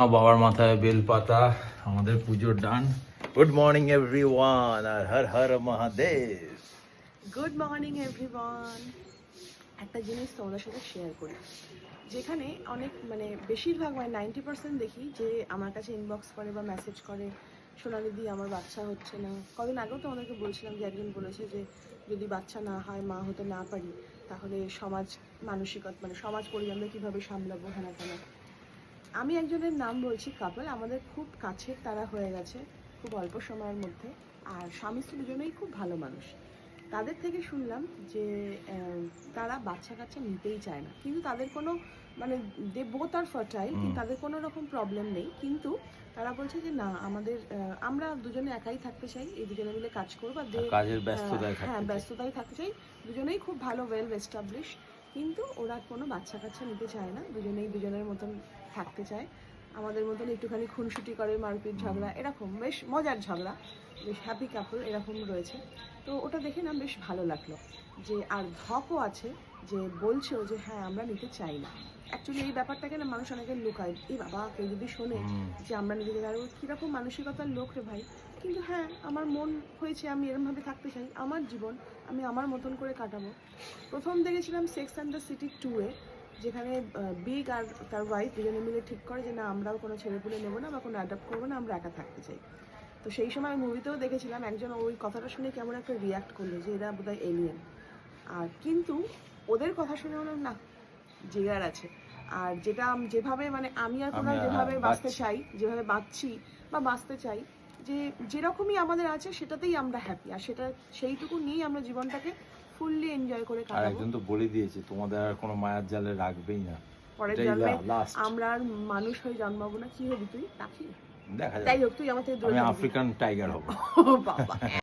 বাবার মাথায় বেলপাতা, আমাদের পুজোর ডান। গুড মর্নিং এভরিওয়ান, আর Har Har Mahadev. Good morning everyone. একটা জিনিস তোমাদের সাথে শেয়ার করি, যেখানে অনেক বেশিরভাগ 90% দেখি যে আমার কাছে ইনবক্স করে বা মেসেজ করে, সোনালি দি আমার বাচ্চা হচ্ছে না। কদিন আগেও তো আমাদেরকে বলছিলাম যে একজন বলেছে যে যদি বাচ্চা না হয়, মা হতে না পারি, তাহলে সমাজ মানসিকতা সমাজ পরিজনদের কীভাবে সামলাবো, হ্যাঁ কেন। আমি একজনের নাম বলছি, কাপল, আমাদের খুব কাছের, তারা হয়ে গেছে খুব অল্প সময়ের মধ্যে, আর স্বামী স্ত্রী দুজনেই খুব ভালো মানুষ। তাদের থেকে শুনলাম যে তারা বাচ্চা কাচ্চা নিতেই চায় না, কিন্তু তাদের কোনো দে বোথ আর ফার্টাইল, কিন্তু তাদের কোনো রকম প্রবলেম নেই, কিন্তু তারা বলছে যে না, আমাদের আমরা দুজনে একাই থাকতে চাই, এই দুজনে মিলে কাজ করবো, কাজের ব্যস্ততায় হ্যাঁ ব্যস্ততায় থাকতে চাই, দুজনেই খুব ভালো ওয়েল এস্টাবলিশ, কিন্তু ওরা কোনো বাচ্চা কাচ্চা নিতে চায় না, দুজনেই দুজনের মতন থাকতে চায়, আমাদের মতন একটুখানি খুনসুটি করে, মারপিট ঝগড়া, এরকম বেশ মজার ঝগড়া, বেশ হ্যাপি কাপল এরকম রয়েছে। তো ওটা দেখে না বেশ ভালো লাগলো, যে আর ধকও আছে যে বলছেও যে হ্যাঁ আমরা নিতে চাই না। অ্যাকচুয়ালি এই ব্যাপারটাকে না মানুষ অনেকে লুকায়, এই বাবা কেউ যদি শোনে যে আমরা নিতে চাই, আর কীরকম মানসিকতার লোক রে ভাই। কিন্তু হ্যাঁ, আমার মন হয়েছে, আমি এরমভাবে থাকতে চাই, আমার জীবন আমি আমার মতন করে কাটাবো। প্রথম দেখেছিলাম সেক্স অ্যান্ড দ্য সিটি 2-এ, যেখানে বিগ আর তার ওয়াইফ দুজনে মিলে ঠিক করে যে না, আমরাও কোনো ছেলেপুলে নেবো না বা কোনো অ্যাডাপ্ট করবো না, আমরা একা থাকতে চাই। তো সেই সময় মুভিতেও দেখেছিলাম একজন ওই কথাটা শুনে কেমন একটা রিয়াক্ট করলো যে এরা বোধহয় এলিয়েন। আর কিন্তু ওদের কথা শুনে হলো না, জিগার আছে। আর যেটা যেভাবে আমি আর কোথাও যেভাবে বাঁচতে চাই, যেভাবে বাঁচছি বা বাঁচতে চাই, যে যেরকমই আমাদের আছে সেটাতেই আমরা হ্যাপি, আর সেটা সেইটুকু নিয়েই আমরা জীবনটাকে ফুললি এনজয় করে আর কাটাবো। একজন তো বলে দিয়েছে তোমাদের আর কোনো মায়ার জালে রাখবেই না, পরের জন্মে আমরা আর মানুষ হয়ে জন্মাবো না। কি হবি তুই? পাখি? দেখা যাই যাবে। হোক, তুই আমার থেকে আমি আফ্রিকান টাইগার হব। বাবা।